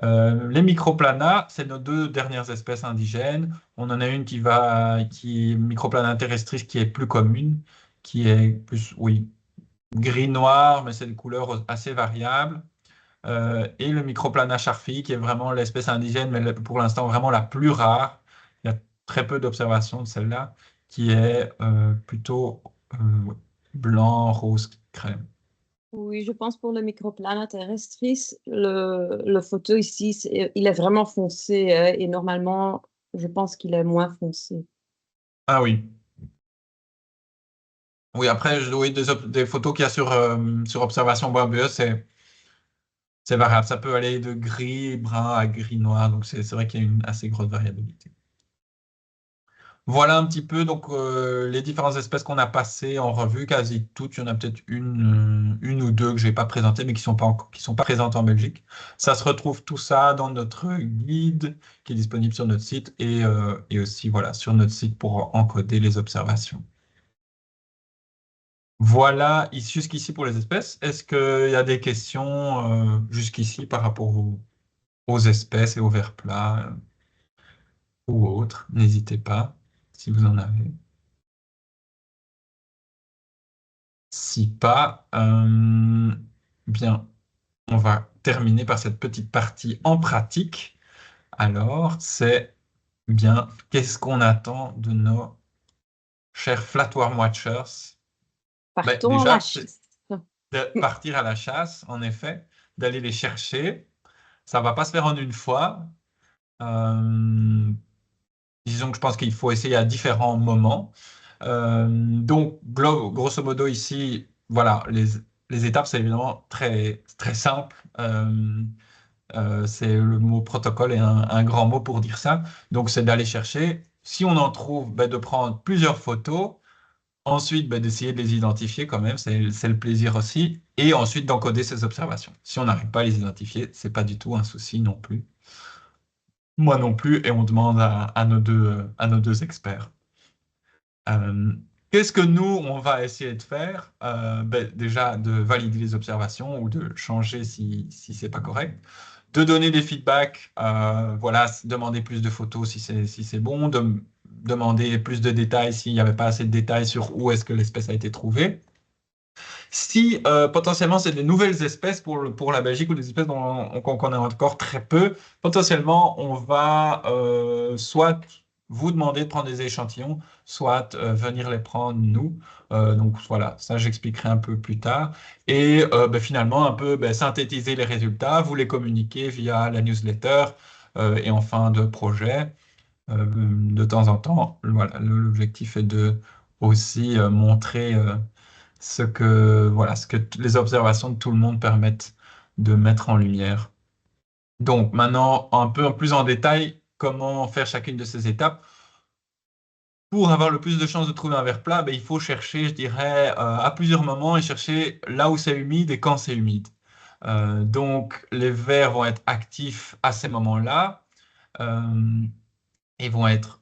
Les microplanas, c'est nos deux dernières espèces indigènes. On en a une qui est microplana terrestris, qui est plus commune, qui est plus, oui, gris-noir, mais c'est de couleurs assez variables. Et le microplana charfi, qui est vraiment l'espèce indigène, mais pour l'instant vraiment la plus rare. Il y a très peu d'observations de celle-là, qui est plutôt blanc, rose, crème. Oui, je pense pour le microplanet terrestris, le photo ici, il est vraiment foncé, hein, et normalement, je pense qu'il est moins foncé. Ah oui. Oui, après, oui, des photos qu'il y a sur observation bois-BE, c'est variable. Ça peut aller de gris, brun à gris noir. Donc, c'est vrai qu'il y a une assez grosse variabilité. Voilà un petit peu donc les différentes espèces qu'on a passées en revue, quasi toutes. Il y en a peut-être une ou deux que je n'ai pas présentées, mais qui sont pas présentes en Belgique. Ça se retrouve tout ça dans notre guide qui est disponible sur notre site et aussi voilà, sur notre site pour encoder les observations. Voilà jusqu'ici pour les espèces. Est-ce qu'il y a des questions jusqu'ici par rapport aux espèces et aux vers plats ou autres? N'hésitez pas si vous en avez. Si pas, bien, on va terminer par cette petite partie en pratique. Alors, c'est bien, qu'est-ce qu'on attend de nos chers Flatworm Watchers? Ben, Partons à la déjà, c'est chasse. de partir à la chasse, en effet, d'aller les chercher. Ça va pas se faire en une fois. Euh, disons que je pense qu'il faut essayer à différents moments. Donc, grosso modo, ici, voilà, les étapes, c'est évidemment très, très simple. C'est le mot protocole est un grand mot pour dire ça. Donc, c'est d'aller chercher. Si on en trouve, ben, de prendre plusieurs photos. Ensuite, ben, d'essayer de les identifier quand même, c'est le plaisir aussi. Et ensuite, d'encoder ces observations. Si on n'arrive pas à les identifier, c'est pas du tout un souci non plus. Moi non plus, et on demande à nos deux experts. Euh, qu'est-ce que nous, on va essayer de faire? Ben, déjà, de valider les observations ou de changer si c'est pas correct. De donner des feedbacks, voilà, demander plus de photos si c'est bon, demander plus de détails s'il n'y avait pas assez de détails sur où est-ce que l'espèce a été trouvée. Si potentiellement c'est des nouvelles espèces pour la Belgique ou des espèces qu'on connaît encore très peu, potentiellement on va soit vous demander de prendre des échantillons, soit venir les prendre nous. Donc voilà, ça j'expliquerai un peu plus tard. Et finalement, un peu synthétiser les résultats, vous les communiquer via la newsletter et en fin de projet. De temps en temps, voilà, l'objectif est de aussi montrer ce que les observations de tout le monde permettent de mettre en lumière. Donc maintenant, un peu plus en détail, comment faire chacune de ces étapes. Pour avoir le plus de chances de trouver un verre plat, il faut chercher, je dirais, à plusieurs moments et chercher là où c'est humide et quand c'est humide. Donc les vers vont être actifs à ces moments-là. Euh, et vont être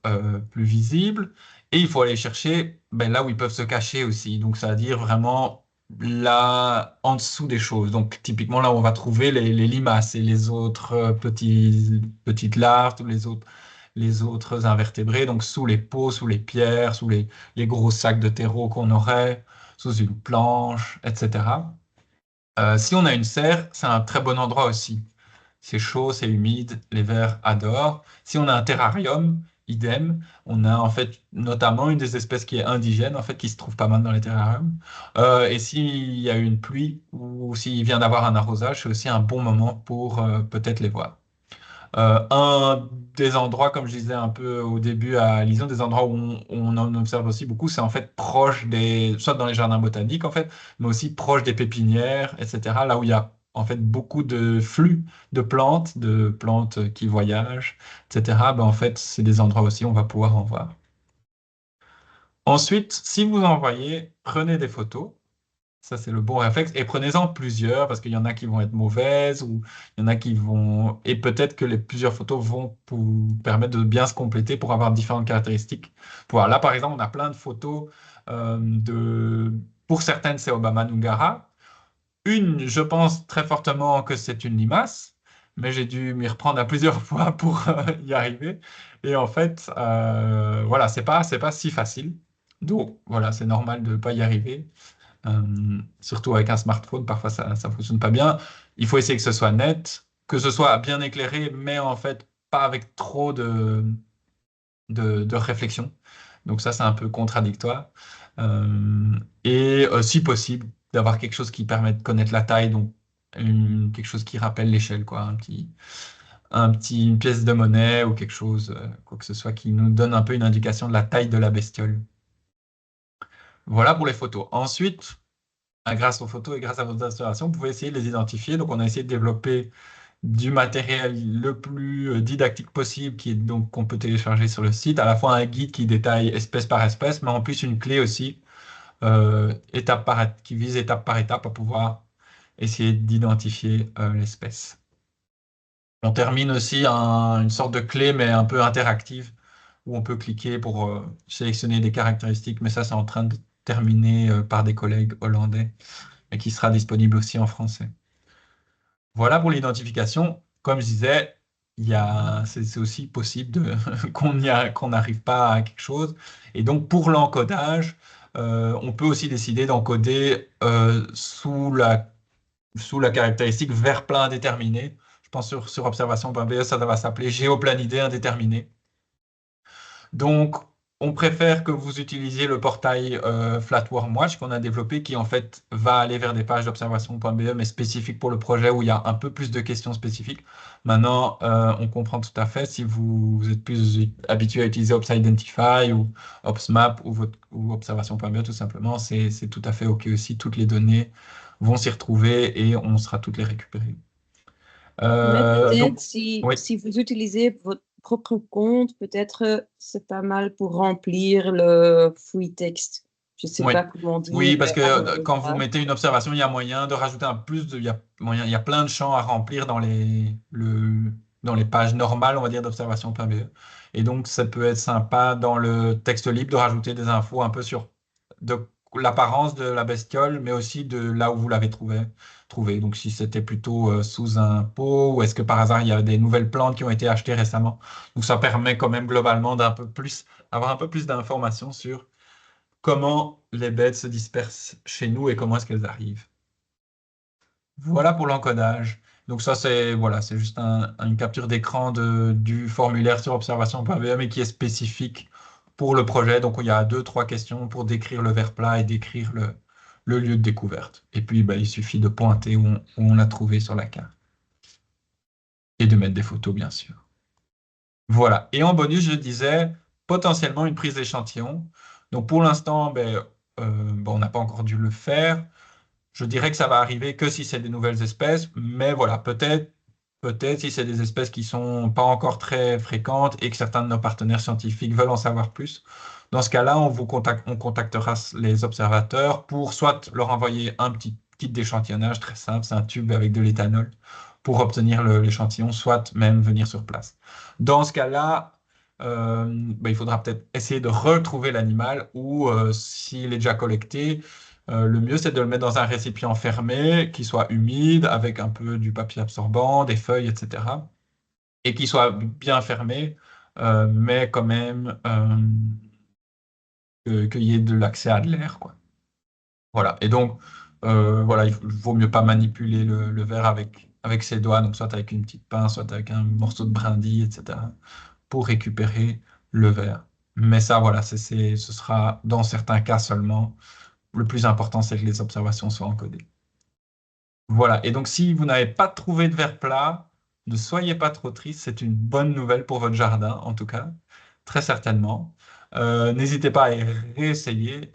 plus visibles. Et il faut aller chercher là où ils peuvent se cacher aussi. Donc, ça veut dire vraiment là en dessous des choses. Donc, typiquement, là où on va trouver les limaces et les autres petites larves, tous les autres invertébrés. Donc, sous les pots, sous les pierres, sous les gros sacs de terreau qu'on aurait, sous une planche, etc. Si on a une serre, c'est un très bon endroit aussi. C'est chaud, c'est humide, les vers adorent. Si on a un terrarium, idem. On a en fait notamment une des espèces qui est indigène, en fait, qui se trouve pas mal dans les terrariums. Et s'il y a eu une pluie ou s'il vient d'avoir un arrosage, c'est aussi un bon moment pour peut-être les voir. Un des endroits, comme je disais un peu au début à Lison, des endroits où on en observe aussi beaucoup, c'est en fait proche soit dans les jardins botaniques en fait, mais aussi proche des pépinières, etc. Là où il y a en fait beaucoup de flux de plantes qui voyagent, etc. En fait, c'est des endroits aussi où on va pouvoir en voir. Ensuite, si vous en voyez, prenez des photos. Ça, c'est le bon réflexe. Et prenez-en plusieurs parce qu'il y en a qui vont être mauvaises ou il y en a qui vont... Et peut-être que les plusieurs photos vont vous permettre de bien se compléter pour avoir différentes caractéristiques. Voilà, là, par exemple, on a plein de photos de... Pour certaines, c'est Obama Nungara. Une, je pense très fortement que c'est une limace, mais j'ai dû m'y reprendre à plusieurs fois pour y arriver. Et en fait, voilà, c'est pas si facile. Donc, voilà, c'est normal de ne pas y arriver. Surtout avec un smartphone, parfois ça ne fonctionne pas bien. Il faut essayer que ce soit net, que ce soit bien éclairé, mais en fait pas avec trop de réflexion. Donc ça, c'est un peu contradictoire. Et si possible, d'avoir quelque chose qui permet de connaître la taille, donc quelque chose qui rappelle l'échelle, quoi, une pièce de monnaie ou quelque chose, quoi que ce soit, qui nous donne un peu une indication de la taille de la bestiole. Voilà pour les photos. Ensuite, grâce aux photos et grâce à vos observations, vous pouvez essayer de les identifier. Donc, on a essayé de développer du matériel le plus didactique possible, qui est donc qu'on peut télécharger sur le site, à la fois un guide qui détaille espèce par espèce, mais en plus une clé aussi, qui vise étape par étape à pouvoir essayer d'identifier l'espèce. On termine aussi une sorte de clé, mais un peu interactive, où on peut cliquer pour sélectionner des caractéristiques, mais ça, c'est en train de terminer par des collègues hollandais et qui sera disponible aussi en français. Voilà pour l'identification. Comme je disais, c'est aussi possible qu'on n'arrive pas à quelque chose. Et donc, pour l'encodage, on peut aussi décider d'encoder sous la caractéristique vert plein indéterminé. Je pense sur observation.be, ça va s'appeler géoplanidé indéterminé. Donc, on préfère que vous utilisiez le portail Flatworm Watch qu'on a développé, qui en fait va aller vers des pages d'observation.be, mais spécifiques pour le projet où il y a un peu plus de questions spécifiques. Maintenant, on comprend tout à fait si vous êtes plus habitué à utiliser OpsIdentify ou OpsMap ou observation.be, tout simplement, c'est tout à fait OK aussi. Toutes les données vont s'y retrouver et on sera toutes les récupérer. Mais peut-être Donc, oui, si vous utilisez votre propre compte, peut-être c'est pas mal pour remplir le free text. Je sais oui. pas comment dire Oui, parce que arranger quand vous ça. mettez une observation, il y a moyen de rajouter il y a plein de champs à remplir dans les pages normales, on va dire, d'observation.be. Et donc, ça peut être sympa dans le texte libre de rajouter des infos un peu sur l'apparence de la bestiole, mais aussi de là où vous l'avez trouvé. Donc, si c'était plutôt sous un pot, ou est-ce que par hasard, il y a des nouvelles plantes qui ont été achetées récemment. Donc, ça permet quand même globalement avoir un peu plus d'informations sur comment les bêtes se dispersent chez nous et comment est-ce qu'elles arrivent. Voilà pour l'encodage. Donc ça, c'est voilà, c'est juste une capture d'écran du formulaire sur observation.be, mais qui est spécifique pour le projet. Donc il y a deux, trois questions pour décrire le verre plat et décrire le lieu de découverte. Et puis bah, il suffit de pointer où on l'a trouvé sur la carte et de mettre des photos, bien sûr. Voilà. Et en bonus, je disais potentiellement une prise d'échantillon. Donc pour l'instant, bon, on n'a pas encore dû le faire. Je dirais que ça va arriver que si c'est des nouvelles espèces, mais voilà, peut-être si c'est des espèces qui sont pas encore très fréquentes et que certains de nos partenaires scientifiques veulent en savoir plus. Dans ce cas-là, on contactera les observateurs pour soit leur envoyer un petit kit d'échantillonnage très simple, c'est un tube avec de l'éthanol pour obtenir l'échantillon, soit même venir sur place. Dans ce cas-là, il faudra peut-être essayer de retrouver l'animal ou s'il est déjà collecté, le mieux, c'est de le mettre dans un récipient fermé, qui soit humide, avec un peu du papier absorbant, des feuilles, etc. Et qui soit bien fermé, mais quand même qu'il y ait de l'accès à de l'air, quoi. Voilà. Et donc, voilà, il vaut mieux pas manipuler le verre avec ses doigts, donc soit avec une petite pince, soit avec un morceau de brindille, etc., pour récupérer le verre. Mais ça, voilà, ce sera dans certains cas seulement. Le plus important, c'est que les observations soient encodées. Voilà. Et donc, si vous n'avez pas trouvé de verre plat, ne soyez pas trop triste. C'est une bonne nouvelle pour votre jardin, en tout cas, très certainement. N'hésitez pas à y réessayer.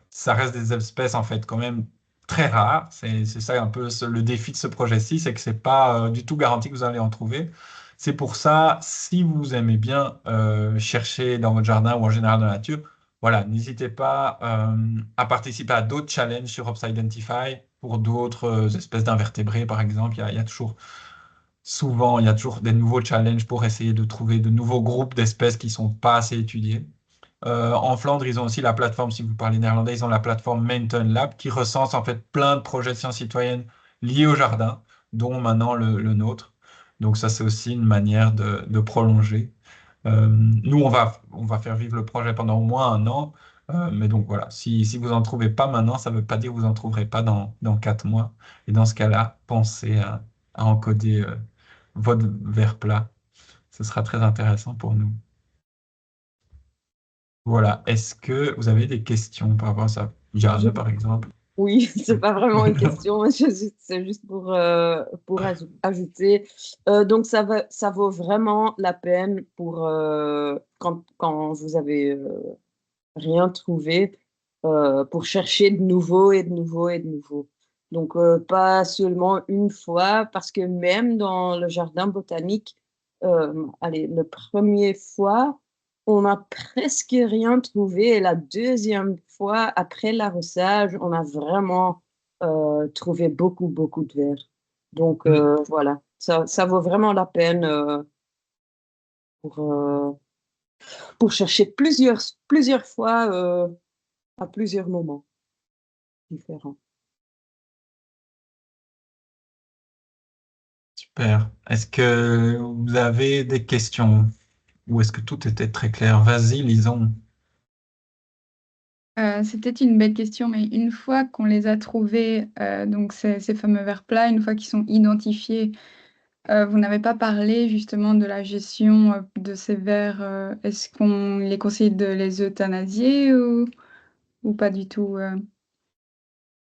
Ça reste des espèces, en fait, quand même très rares. C'est ça un peu le défi de ce projet-ci, c'est que c'est pas du tout garanti que vous allez en trouver. C'est pour ça, si vous aimez bien chercher dans votre jardin ou en général dans la nature, voilà, n'hésitez pas à participer à d'autres challenges sur Ops pour d'autres espèces d'invertébrés, par exemple. Il y a toujours, souvent, il y a toujours des nouveaux challenges pour essayer de trouver de nouveaux groupes d'espèces qui ne sont pas assez étudiés. En Flandre, ils ont aussi la plateforme, si vous parlez néerlandais, ils ont la plateforme Mountain Lab qui recense en fait plein de projets de sciences citoyennes liés au jardin, dont maintenant le nôtre. Donc ça, c'est aussi une manière de prolonger. Nous, on va faire vivre le projet pendant au moins un an. Mais donc voilà, si vous n'en trouvez pas maintenant, ça ne veut pas dire que vous n'en trouverez pas dans 4 mois. Et dans ce cas-là, pensez à encoder votre verre plat. Ce sera très intéressant pour nous. Voilà. Est-ce que vous avez des questions par rapport à ça? Je- Jeanne, par exemple. Oui, c'est pas vraiment une question, mais c'est juste pour ajouter. Donc, ça vaut vraiment la peine pour quand vous avez rien trouvé, pour chercher de nouveau et de nouveau et de nouveau. Donc, pas seulement une fois, parce que même dans le jardin botanique, allez, le premier fois, on n'a presque rien trouvé. Et la deuxième fois, après l'arrosage, on a vraiment trouvé beaucoup, beaucoup de vers. Donc, Mm. voilà, ça vaut vraiment la peine pour, euh, pour chercher plusieurs fois à plusieurs moments différents. Super. Est-ce que vous avez des questions ou est-ce que tout était très clair? Vas-y, lisons. C'est peut-être une belle question, mais une fois qu'on les a trouvés, donc ces fameux vers plats, une fois qu'ils sont identifiés, vous n'avez pas parlé justement de la gestion de ces vers. Est-ce qu'on les conseille de les euthanasier ou pas du tout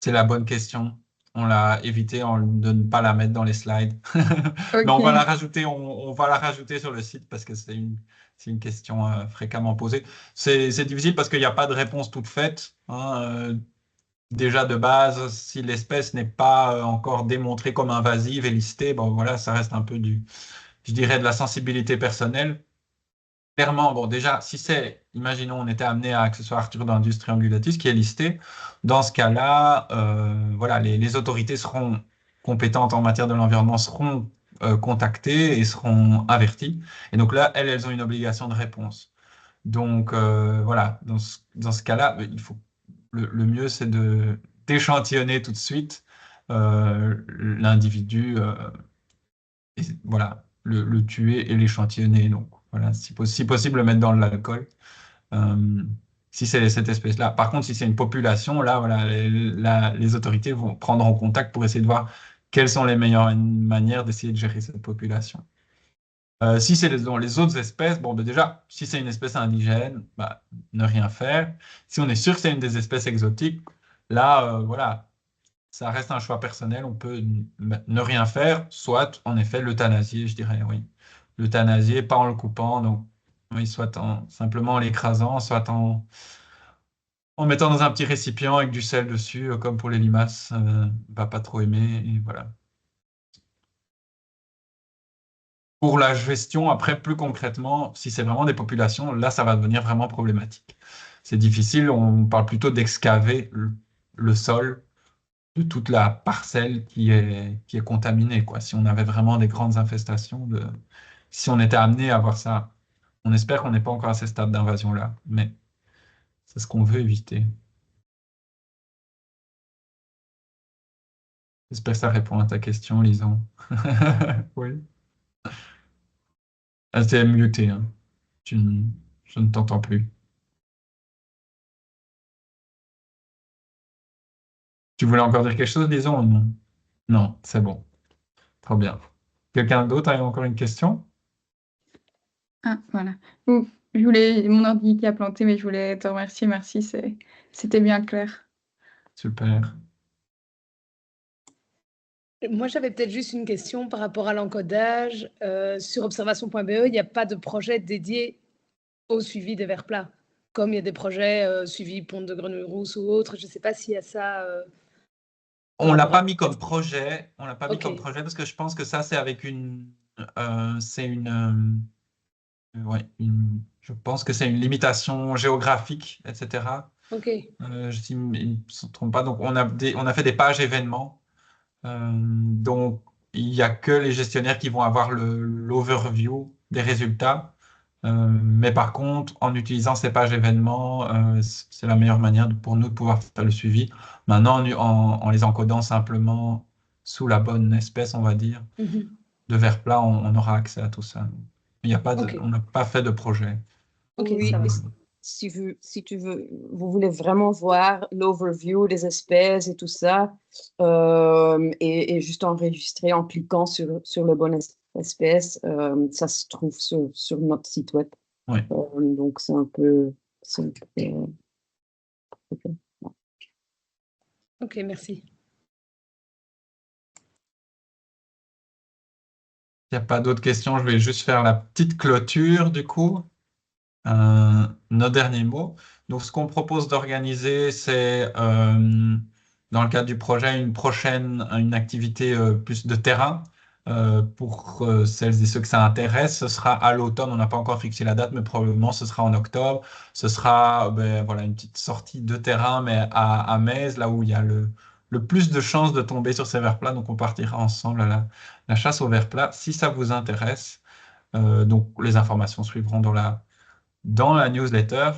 C'est la bonne question. On l'a évité de ne pas la mettre dans les slides. Mais on va la Ok. rajouter, on va la rajouter sur le site parce que c'est une question fréquemment posée. C'est difficile parce qu'il n'y a pas de réponse toute faite, hein. Déjà de base, si l'espèce n'est pas encore démontrée comme invasive et listée, bon voilà, ça reste un peu je dirais, de la sensibilité personnelle. Clairement, bon, déjà, si c'est, imaginons, on était amené à que ce soit Arthur d'Industrie Ungulatus qui est listé, dans ce cas-là, voilà, les autorités seront compétentes en matière de l'environnement, seront contactées et seront averties. Et donc là, elles ont une obligation de réponse. Donc, voilà, dans ce cas-là, le mieux, c'est d'échantillonner tout de suite l'individu, et voilà, le tuer et l'échantillonner. Donc, voilà, si possible, le mettre dans l'alcool. Euh, si c'est cette espèce-là. Par contre, si c'est une population, là, voilà, les autorités prendront contact pour essayer de voir quelles sont les meilleures manières d'essayer de gérer cette population. Si c'est les autres espèces, bon, ben déjà, si c'est une espèce indigène, bah, ne rien faire. Si on est sûr que c'est une des espèces exotiques, là, voilà, ça reste un choix personnel. On peut ne rien faire, soit en effet l'euthanasier, je dirais, oui. L'euthanasier, pas en le coupant, donc oui, soit simplement en l'écrasant, soit en mettant dans un petit récipient avec du sel dessus, comme pour les limaces, va pas trop aimer, et voilà. Pour la gestion, après, plus concrètement, si c'est vraiment des populations, là, ça va devenir vraiment problématique. C'est difficile, on parle plutôt d'excaver le sol de toute la parcelle qui est contaminée, quoi. Si on avait vraiment des grandes infestations, si on était amené à voir ça, on espère qu'on n'est pas encore à ces stades d'invasion-là, mais c'est ce qu'on veut éviter. J'espère que ça répond à ta question, Lison. Oui. Ah, t'es muté, hein. Tu ne- Je ne t'entends plus. Tu voulais encore dire quelque chose, Lison, ou non? Non, c'est bon. Trop bien. Quelqu'un d'autre a encore une question? Ah, voilà. Ouf, mon ordi qui a planté, mais je voulais te remercier, merci, c'était bien clair. Super. Moi, j'avais peut-être juste une question par rapport à l'encodage. Sur observation.be, il n'y a pas de projet dédié au suivi des vers plats, comme il y a des projets suivi ponte de Grenouille Rousse ou autre. Je ne sais pas s'il y a ça. On l'a pas mis comme projet. On l'a pas mis Ok. comme projet parce que je pense que ça, c'est avec c'est ouais, je pense que c'est une limitation géographique, etc. Ok. Si je ne me trompe pas. Donc, on a fait des pages événements. Donc, il n'y a que les gestionnaires qui vont avoir l'overview des résultats. Mais par contre, en utilisant ces pages événements, c'est la meilleure manière pour nous de pouvoir faire le suivi. Maintenant, en les encodant simplement sous la bonne espèce, on va dire, Mhm. de vers plat, on aura accès à tout ça. Il y a pas Ok. on n'a pas fait de projet. Ok, Oui, ça va. mais si tu veux, vous voulez vraiment voir l'overview des espèces et tout ça, et juste enregistrer en cliquant sur le bon espèce, ça se trouve sur notre site web. Oui. Donc c'est un peu... Ok, merci. Il n'y a pas d'autres questions, je vais juste faire la petite clôture du coup. Nos derniers mots. Donc, ce qu'on propose d'organiser, c'est dans le cadre du projet une activité plus de terrain pour celles et ceux que ça intéresse. Ce sera à l'automne, on n'a pas encore fixé la date, mais probablement ce sera en octobre. Ce sera ben, voilà, une petite sortie de terrain, mais à Metz, là où il y a le plus de chances de tomber sur ces vers plats. Donc, on partira ensemble à la chasse aux vers plats si ça vous intéresse. Donc, les informations suivront dans la newsletter.